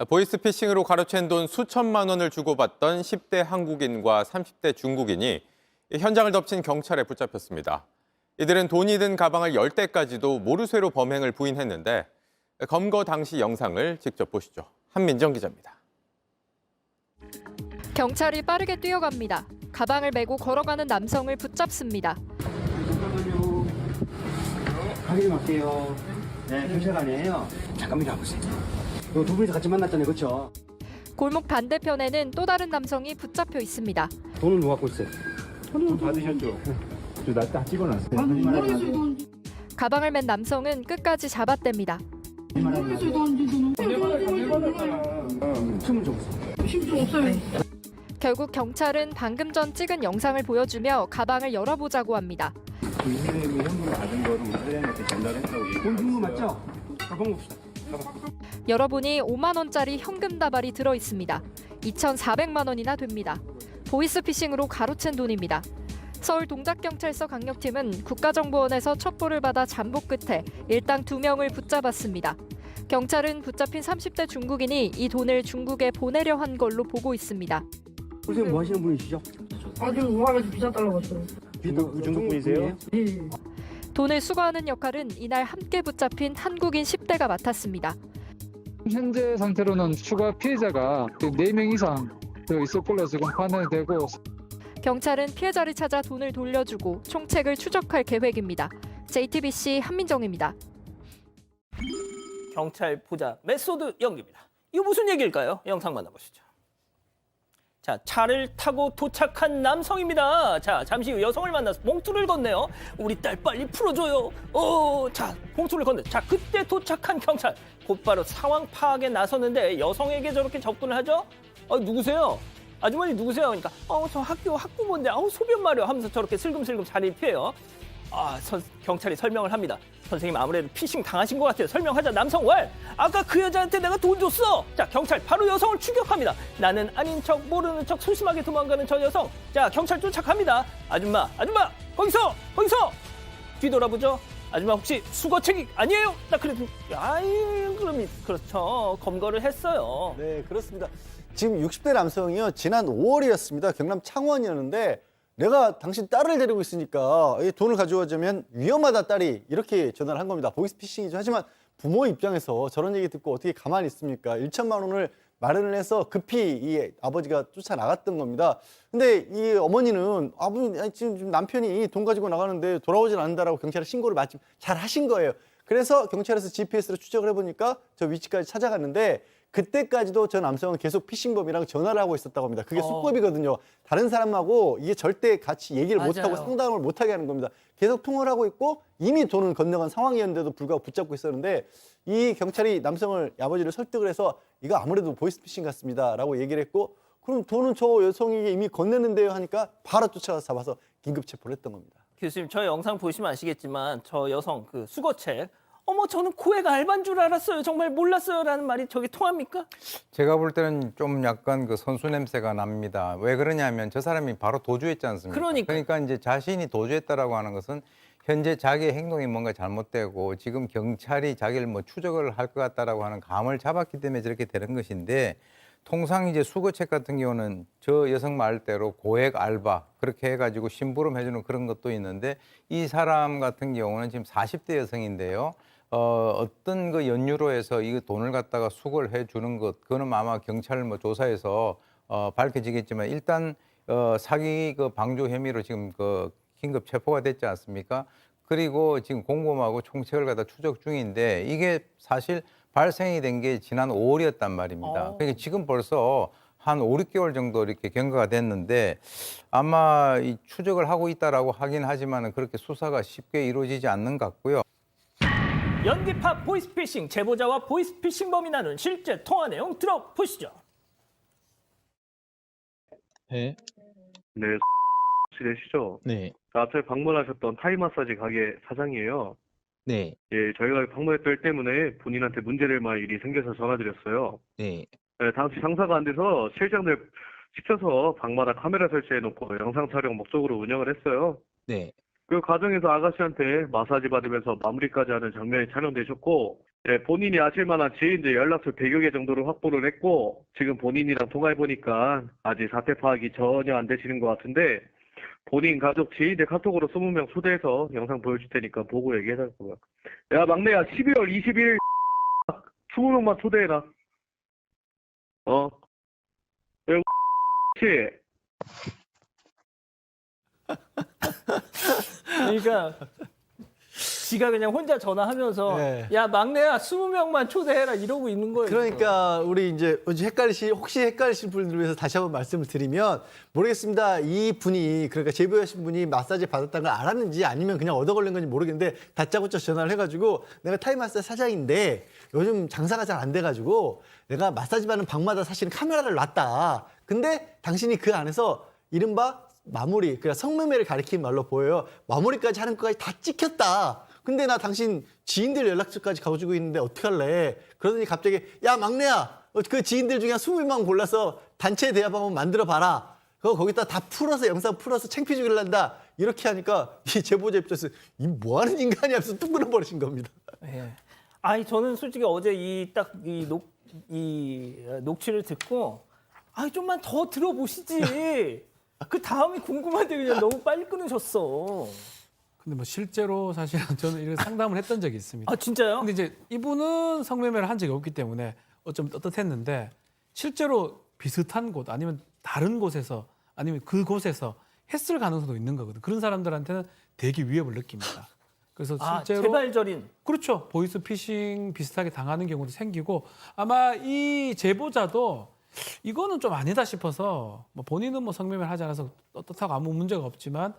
보이스피싱으로 가로챈 돈 수천만 원을 주고받던 10대 한국인과 30대 중국인이 현장을 덮친 경찰에 붙잡혔습니다. 이들은 돈이 든 가방을 열 때까지도 모르쇠로 범행을 부인했는데 검거 당시 영상을 직접 보시죠. 한민정 기자입니다. 경찰이 빠르게 뛰어갑니다. 가방을 메고 걸어가는 남성을 붙잡습니다. 잠깐만요. 가게 갈게요. 네, 경찰관이에요. 잠깐만 기다려보세요. 두 분이서 같이 만났잖아요, 그렇죠? 골목 반대편에는 또 다른 남성이 붙잡혀 있습니다. 돈은 누가 갖고 있어요? 돈 받으셨죠? 나다 찍어놨어요. 모르겠어요. 가방을 맨 남성은 끝까지 잡아댑니다. 모르겠어요. 춤을 줘보세요. 심증 없어요. 결국 경찰은 방금 전 찍은 영상을 보여주며 가방을 열어보자고 합니다. 그 이민의 현금 받은 거를 우리 사장님한테 전달했다고 돈 준 거 얘기했어요. 맞죠? 가방 봅시다. 열어보니 5만 원짜리 현금 다발이 들어 있습니다. 2,400만 원이나 됩니다. 보이스피싱으로 가로챈 돈입니다. 서울 동작경찰서 강력팀은 국가정보원에서 첩보를 받아 잠복 끝에 일당 2명을 붙잡았습니다. 경찰은 붙잡힌 30대 중국인이 이 돈을 중국에 보내려 한 걸로 보고 있습니다. 선생님 뭐 하시는 분이시죠? 아주 우아가지고 비자 달라고 했어요. 중국 분이세요? 예. 돈을 수거하는 역할은 이날 함께 붙잡힌 한국인 10대가 맡았습니다. 현재 상태로는 추가 피해자가 4명 이상 더 있을 걸로 지금 판단되고 경찰은 피해자를 찾아 돈을 돌려주고 총책을 추적할 계획입니다. JTBC 한민정입니다. 경찰 부자 메소드 연기입니다. 이거 무슨 얘기일까요? 영상 만나보시죠. 자, 차를 타고 도착한 남성입니다. 자, 잠시 후 여성을 만나서 봉투를 건네요. 우리 딸 빨리 풀어줘요. 자, 봉투를 건네. 자, 그때 도착한 경찰 곧바로 상황 파악에 나섰는데 여성에게 저렇게 접근을 하죠. 누구세요? 아주머니 누구세요? 그러니까 저 학부모인데 소변 마려 하면서 저렇게 슬금슬금 자리를 피해요. 경찰이 설명을 합니다. 선생님 아무래도 피싱 당하신 것 같아요. 설명하자 남성 왈. 아까 그 여자한테 내가 돈 줬어. 자, 경찰 바로 여성을 추격합니다. 나는 아닌 척 모르는 척 소심하게 도망가는 저 여성. 자, 경찰 쫓아갑니다. 아줌마 거기서 뒤돌아보죠. 아줌마 혹시 수거책 아니에요? 딱 그랬더니 그럼 그렇죠. 검거를 했어요. 네, 그렇습니다. 지금 60대 남성이요. 지난 5월이었습니다. 경남 창원이었는데 내가 당신 딸을 데리고 있으니까 이 돈을 가져가자면 위험하다 딸이 이렇게 전화를 한 겁니다. 보이스피싱이죠. 하지만 부모 입장에서 저런 얘기 듣고 어떻게 가만히 있습니까? 1천만 원을 마련을 해서 급히 이 아버지가 쫓아나갔던 겁니다. 근데 이 어머니는 지금 남편이 돈 가지고 나가는데 돌아오질 않는다라고 경찰에 신고를 마침 잘 하신 거예요. 그래서 경찰에서 GPS로 추적을 해보니까 저 위치까지 찾아갔는데 그때까지도 저 남성은 계속 피싱범이랑 전화를 하고 있었다고 합니다. 그게 수법이거든요. 다른 사람하고 이게 절대 같이 얘기를 못하고 상담을 못하게 하는 겁니다. 계속 통화를 하고 있고 이미 돈은 건너간 상황이었는데도 불구하고 붙잡고 있었는데 이 경찰이 남성을 아버지를 설득을 해서 이거 아무래도 보이스피싱 같습니다 라고 얘기를 했고 그럼 돈은 저 여성에게 이미 건넸는데요 하니까 바로 쫓아가서 잡아서 긴급 체포를 했던 겁니다. 교수님, 저 영상 보시면 아시겠지만 저 여성 그 수거책 저는 고액 알바인 줄 알았어요. 정말 몰랐어요. 라는 말이 저게 통합니까? 제가 볼 때는 좀 약간 그 선수 냄새가 납니다. 왜 그러냐면 저 사람이 바로 도주했지 않습니까? 그러니까 이제 자신이 도주했다라고 하는 것은 현재 자기의 행동이 뭔가 잘못되고 지금 경찰이 자기를 추적을 할 것 같다라고 하는 감을 잡았기 때문에 저렇게 되는 것인데 통상 이제 수거책 같은 경우는 저 여성 말대로 고액 알바 그렇게 해가지고 심부름 해주는 그런 것도 있는데 이 사람 같은 경우는 지금 40대 여성인데요. 어떤 그 연유로 해서 이 돈을 갖다가 수거를 해주는 것, 그거는 아마 경찰 조사해서 밝혀지겠지만 일단 사기 그 방조 혐의로 지금 그 긴급 체포가 됐지 않습니까? 그리고 지금 공범하고 총책을 갖다 추적 중인데 이게 사실 발생이 된 게 지난 5월이었단 말입니다. 그러니까 지금 벌써 한 5, 6개월 정도 이렇게 경과가 됐는데 아마 이 추적을 하고 있다라고 하긴 하지만 그렇게 수사가 쉽게 이루어지지 않는 것 같고요. 연기파 보이스피싱 제보자와 보이스피싱범이 나눈 실제 통화 내용 들어보시죠. 네. 네, 되시죠? 네. 앞에 방문하셨던 타이 마사지 가게 사장이에요. 네. 예, 저희가 방문했던 일 때문에 본인한테 문제될 만한 일이 생겨서 전화드렸어요. 네. 네, 당시 장사가 안 돼서 실장들 시켜서 방마다 카메라 설치해놓고 영상 촬영 목적으로 운영을 했어요. 네. 그 과정에서 아가씨한테 마사지 받으면서 마무리까지 하는 장면이 촬영되셨고 예, 본인이 아실 만한 지인들 연락처 100여 개 정도를 확보를 했고 지금 본인이랑 통화해보니까 아직 사태 파악이 전혀 안 되시는 것 같은데 본인 가족 지인들 카톡으로 20명 초대해서 영상 보여줄 테니까 보고 얘기해달라고요. 야 막내야 12월 20일 20명만 초대해라. 야 씨. 그러니까 지가 그냥 혼자 전화하면서 네. 야 막내야 20명만 초대해라 이러고 있는 거예요. 그러니까 우리 이제 혹시 헷갈리신 분들을 위해서 다시 한번 말씀을 드리면 모르겠습니다. 이 분이 그러니까 제보하신 분이 마사지 받았다는 걸 알았는지 아니면 그냥 얻어 걸린 건지 모르겠는데 다짜고짜 전화를 해가지고 내가 타이 마사지 사장인데 요즘 장사가 잘 안 돼가지고 내가 마사지 받는 방마다 사실은 카메라를 놨다. 근데 당신이 그 안에서 이른바 마무리, 그러니까 성매매를 가리키는 말로 보여요. 마무리까지 하는 것까지 다 찍혔다. 근데 나 당신 지인들 연락처까지 가지고 있는데 어떡할래? 그러더니 갑자기 야 막내야 그 지인들 중에 한 20명 골라서 단체 대합 한번 만들어 봐라. 그거 거기다 다 풀어서 영상 풀어서 창피 주길란다. 이렇게 하니까 이 제보자 입장에서 이 뭐하는 인간이야 하면서 뚝 끊어버리신 겁니다. 예. 아니 저는 솔직히 어제 이 녹취를 듣고 좀만 더 들어보시지. 그 다음이 궁금한데 그냥 너무 빨리 끊으셨어. 근데 뭐 실제로 사실은 저는 이런 상담을 했던 적이 있습니다. 아 진짜요? 근데 이제 이분은 성매매를 한 적이 없기 때문에 어쩜 떳떳했는데 실제로 비슷한 곳 아니면 다른 곳에서 아니면 그곳에서 했을 가능성도 있는 거거든. 그런 사람들한테는 되게 위협을 느낍니다. 그래서 실제로 재발절인. 그렇죠. 보이스 피싱 비슷하게 당하는 경우도 생기고 아마 이 제보자도 이거는 좀 아니다 싶어서 뭐 본인은 뭐 성매매를 하지 않아서 떳떳하고 아무 문제가 없지만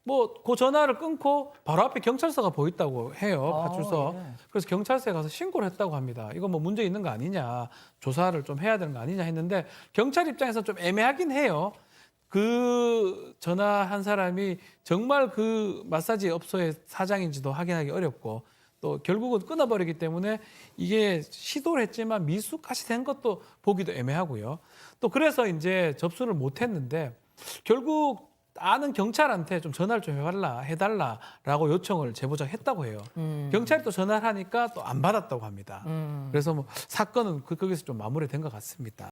뭐 그 전화를 끊고 바로 앞에 경찰서가 보였다고 해요. 파출소. 예. 그래서 경찰서에 가서 신고를 했다고 합니다. 이거 뭐 문제 있는 거 아니냐. 조사를 좀 해야 되는 거 아니냐 했는데 경찰 입장에서 좀 애매하긴 해요. 그 전화한 사람이 정말 그 마사지 업소의 사장인지도 확인하기 어렵고 또 결국은 끊어버리기 때문에 이게 시도를 했지만 미수까지 된 것도 보기도 애매하고요. 또 그래서 이제 접수를 못 했는데 결국 아는 경찰한테 좀 전화를 좀 해달라라고 요청을 제보자가 했다고 해요. 경찰이 또 전화를 하니까 또 안 받았다고 합니다. 그래서 뭐 사건은 거기서 좀 마무리된 것 같습니다.